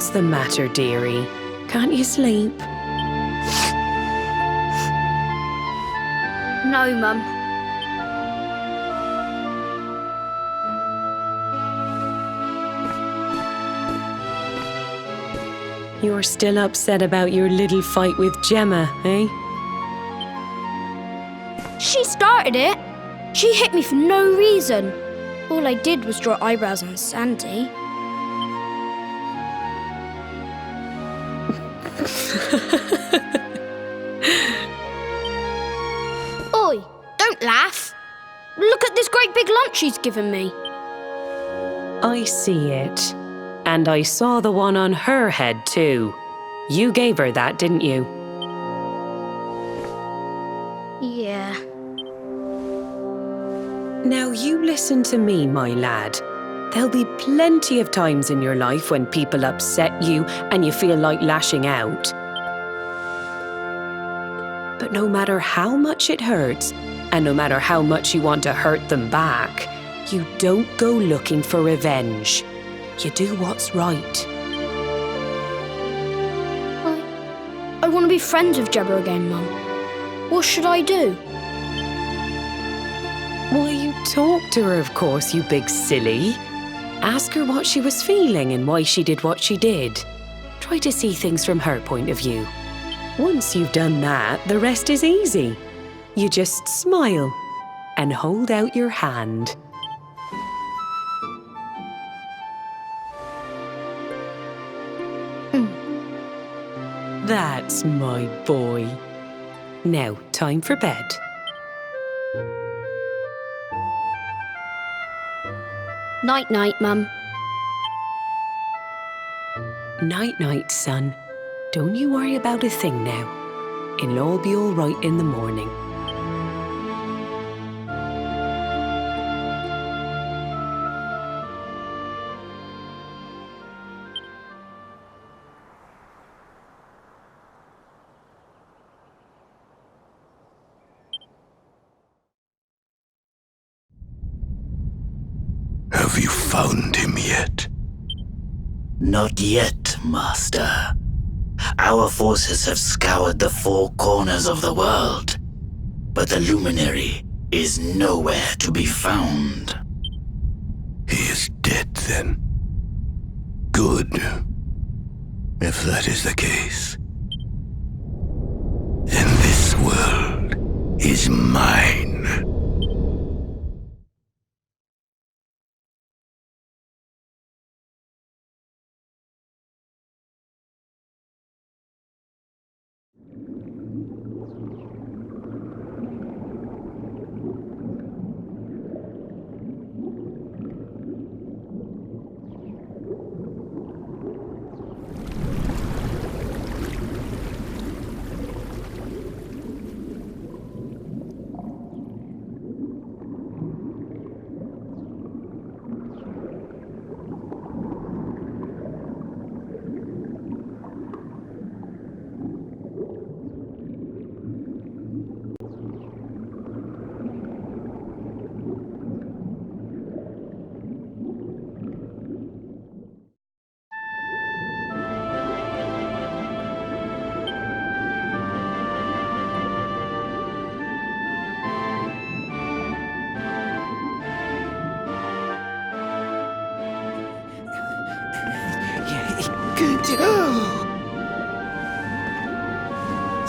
What's the matter, dearie? Can't you sleep? No, Mum. You're still upset about your little fight with Gemma, eh? She started it. She hit me for no reason. All I did was draw eyebrows on Sandy. Oi, don't laugh. Look at this great big lump she's given me. I see it. And I saw the one on her head too. You gave her that, didn't you? Yeah. Now you listen to me, my lad. There'll be plenty of times in your life when people upset you and you feel like lashing out. But no matter how much it hurts, and no matter how much you want to hurt them back, you don't go looking for revenge. You do what's right. I want to be friends with Gemma again, Mum. What should I do? Why, you talk to her, of course, you big silly. Ask her what she was feeling and why she did what she did. Try to see things from her point of view. Once you've done that, the rest is easy. You just smile and hold out your hand. That's my boy. Now, time for bed. Night-night, Mum. Night-night, son. Don't you worry about a thing now. It'll all be all right in the morning. Have you found him yet? Not yet, Master. Our forces have scoured the four corners of the world, but the luminary is nowhere to be found. He is dead, then. Good. If that is the case, then this world is mine.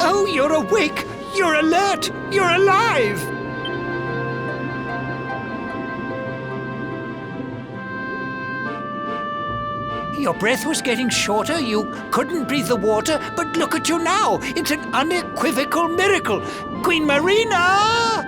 Oh, you're awake! You're alert! You're alive! Your breath was getting shorter, you couldn't breathe the water, but look at you now! It's an unequivocal miracle! Queen Marina!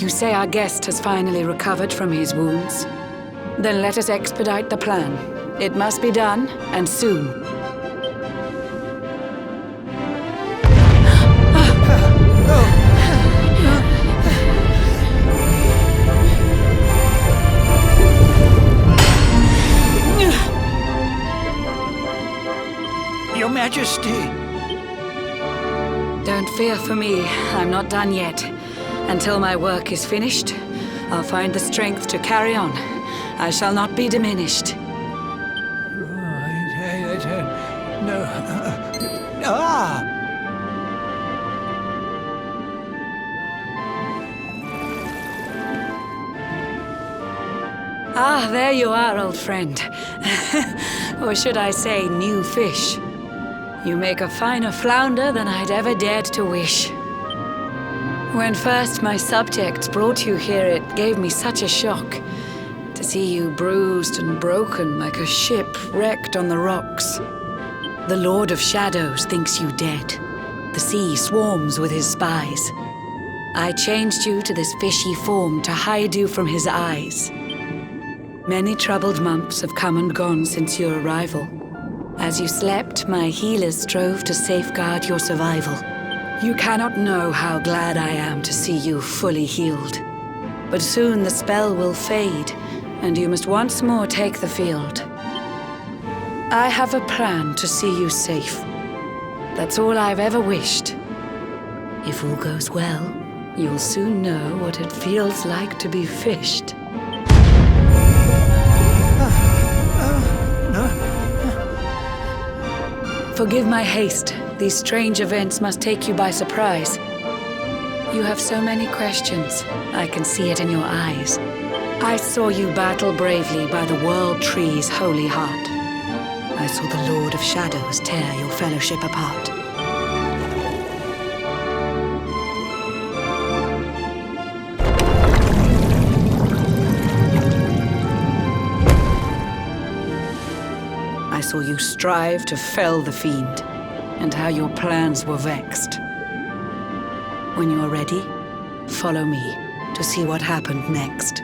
You say our guest has finally recovered from his wounds? Then let us expedite the plan. It must be done, and soon. Your Majesty. Don't fear for me. I'm not done yet. Until my work is finished, I'll find the strength to carry on. I shall not be diminished. No. Ah, there you are, old friend. Or should I say, new fish. You make a finer flounder than I'd ever dared to wish. When first my subjects brought you here, it gave me such a shock to see you bruised and broken like a ship wrecked on the rocks. The Lord of Shadows thinks you dead. The sea swarms with his spies. I changed you to this fishy form to hide you from his eyes. Many troubled months have come and gone since your arrival. As you slept, my healers strove to safeguard your survival. You cannot know how glad I am to see you fully healed. But soon the spell will fade, and you must once more take the field. I have a plan to see you safe. That's all I've ever wished. If all goes well, you'll soon know what it feels like to be fished. Forgive my haste. These strange events must take you by surprise. You have so many questions. I can see it in your eyes. I saw you battle bravely by the World Tree's holy heart. I saw the Lord of Shadows tear your fellowship apart. I saw you strive to fell the fiend, and how your plans were vexed. When you are ready, follow me to see what happened next.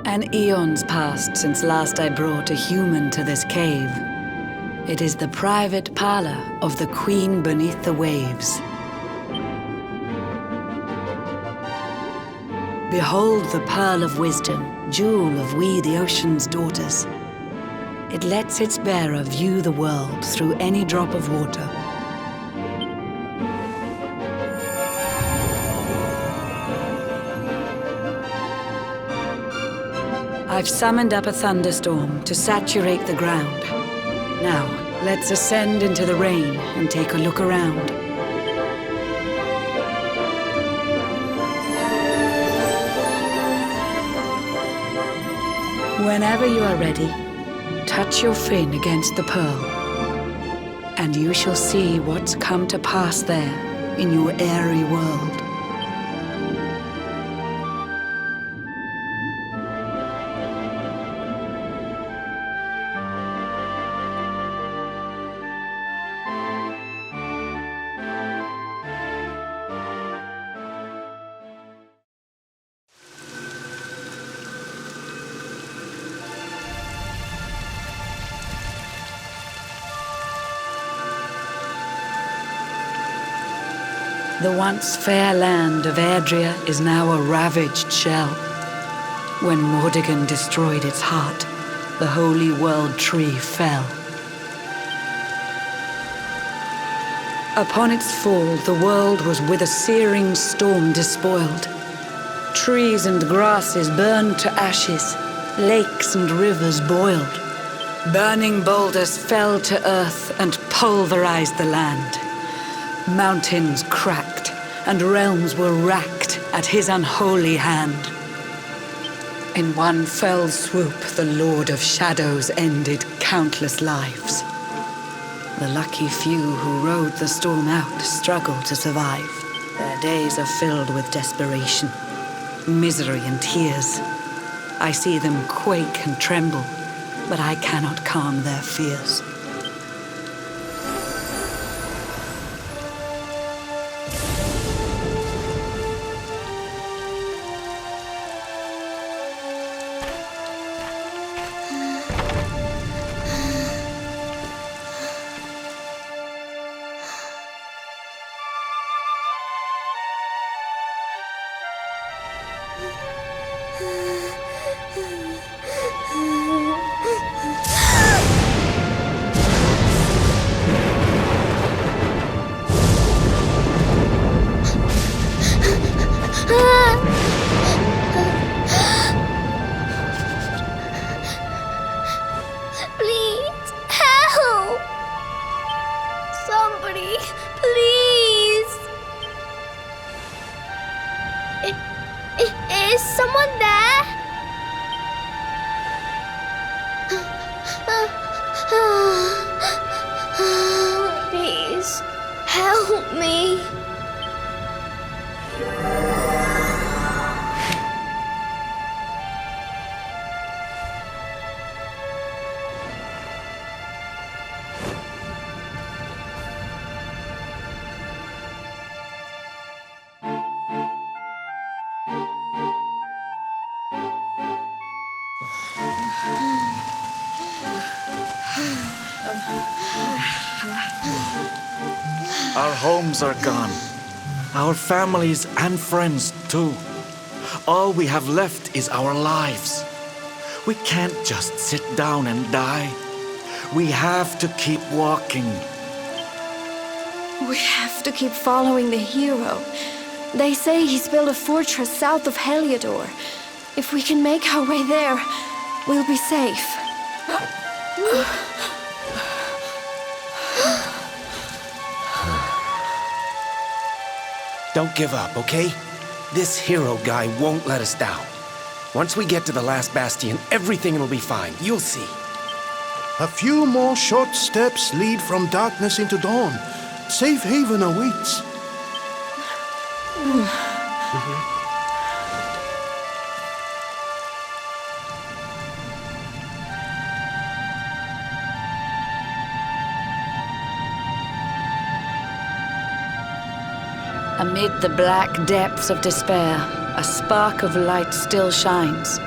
An eon's passed since last I brought a human to this cave. It is the private parlor of the Queen beneath the waves. Behold the pearl of wisdom, jewel of we the ocean's daughters. It lets its bearer view the world through any drop of water. I've summoned up a thunderstorm to saturate the ground. Now, let's ascend into the rain and take a look around. Whenever you are ready, touch your fin against the pearl, and you shall see what's come to pass there in your airy world. The once fair land of Erdrea is now a ravaged shell. When Mordegon destroyed its heart, the holy world tree fell. Upon its fall, the world was with a searing storm despoiled. Trees and grasses burned to ashes, lakes and rivers boiled. Burning boulders fell to earth and pulverized the land. Mountains cracked, and realms were racked at his unholy hand. In one fell swoop, the Lord of Shadows ended countless lives. The lucky few who rode the storm out struggled to survive. Their days are filled with desperation, misery and tears. I see them quake and tremble, but I cannot calm their fears. Please, help! Somebody, please! Is someone there? Please, help me. Our homes are gone. Our families and friends too. All we have left is our lives. We can't just sit down and die. We have to keep walking. We have to keep following the hero. They say he's built a fortress south of Heliodor. If we can make our way there, we'll be safe. Don't give up, okay? This hero guy won't let us down. Once we get to the last bastion, everything will be fine. You'll see. A few more short steps lead from darkness into dawn. Safe haven awaits. Amid the black depths of despair, a spark of light still shines.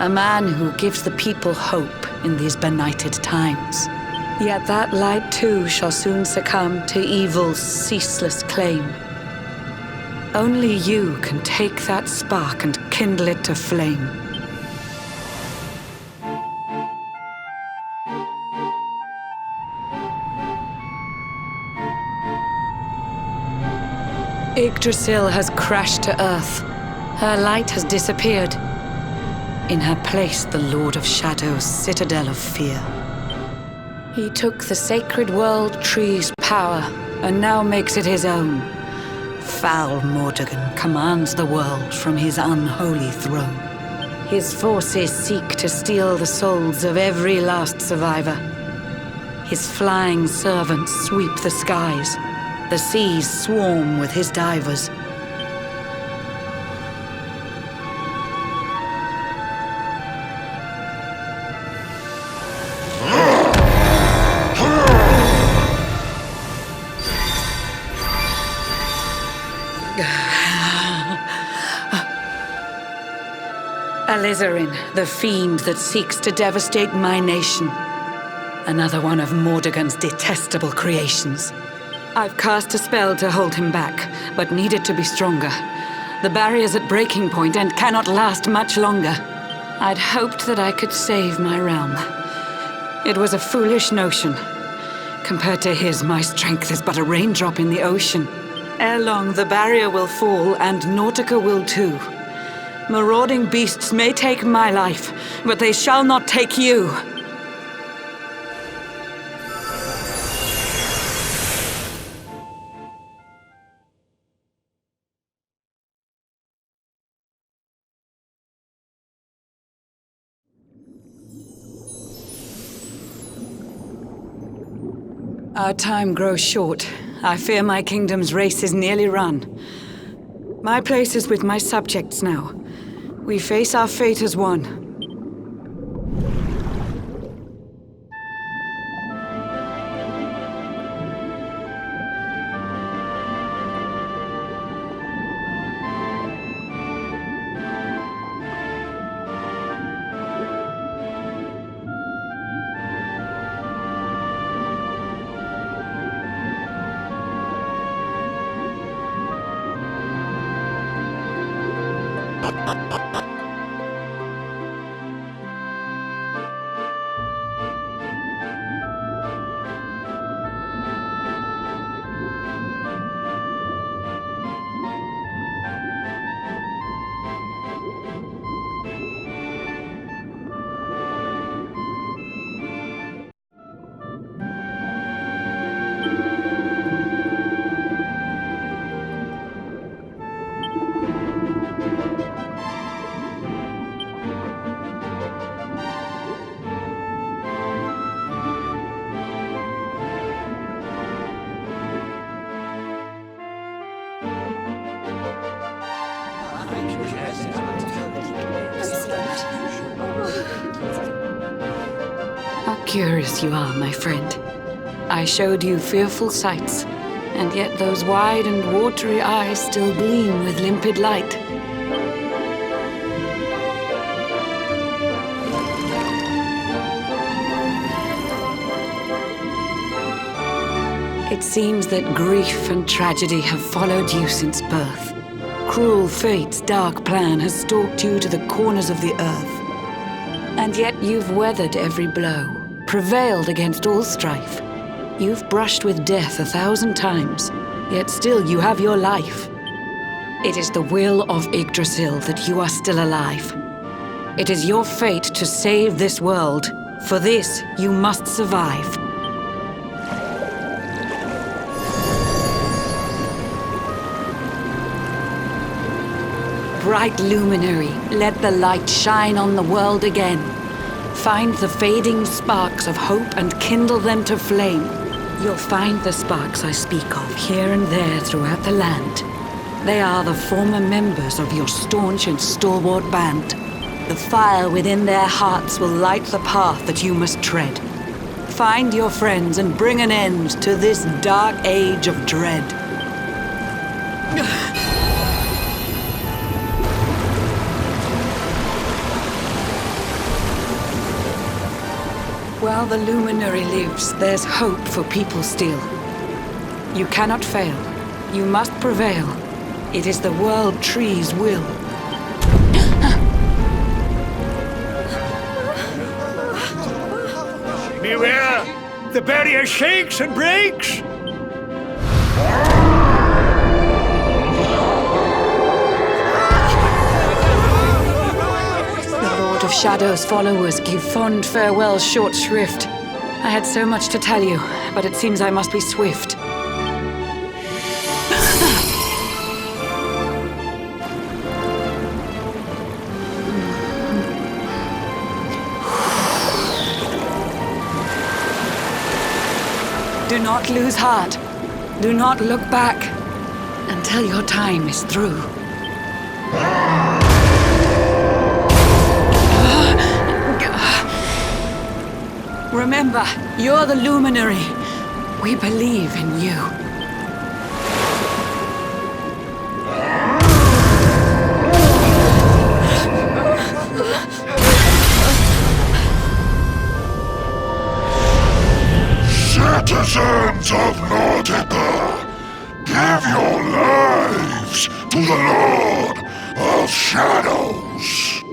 A man who gives the people hope in these benighted times. Yet that light too shall soon succumb to evil's ceaseless claim. Only you can take that spark and kindle it to flame. Yggdrasil has crashed to earth. Her light has disappeared. In her place, the Lord of Shadows' citadel of fear. He took the sacred world tree's power and now makes it his own. Foul Mordegon commands the world from his unholy throne. His forces seek to steal the souls of every last survivor. His flying servants sweep the skies. The seas swarm with his divers. Alizarin, the fiend that seeks to devastate my nation. Another one of Mordegon's detestable creations. I've cast a spell to hold him back, but need it to be stronger. The barrier's at breaking point and cannot last much longer. I'd hoped that I could save my realm. It was a foolish notion. Compared to his, my strength is but a raindrop in the ocean. Ere long, the barrier will fall, and Nautica will too. Marauding beasts may take my life, but they shall not take you. Our time grows short. I fear my kingdom's race is nearly run. My place is with my subjects now. We face our fate as one. How curious you are, my friend. I showed you fearful sights, and yet those wide and watery eyes still gleam with limpid light. It seems that grief and tragedy have followed you since birth. Cruel fate's dark plan has stalked you to the corners of the earth. And yet you've weathered every blow, prevailed against all strife. You've brushed with death 1,000 times, yet still you have your life. It is the will of Yggdrasil that you are still alive. It is your fate to save this world. For this, you must survive. Bright luminary, let the light shine on the world again. Find the fading sparks of hope and kindle them to flame. You'll find the sparks I speak of here and there throughout the land. They are the former members of your staunch and stalwart band. The fire within their hearts will light the path that you must tread. Find your friends and bring an end to this dark age of dread. While the luminary lives, there's hope for people still. You cannot fail. You must prevail. It is the world tree's will. Beware! The barrier shakes and breaks! Of Shadow's followers give fond farewell short shrift. I had so much to tell you, but it seems I must be swift. Do not lose heart. Do not look back until your time is through. Remember, you're the luminary. We believe in you. Citizens of Nordica, give your lives to the Lord of Shadows.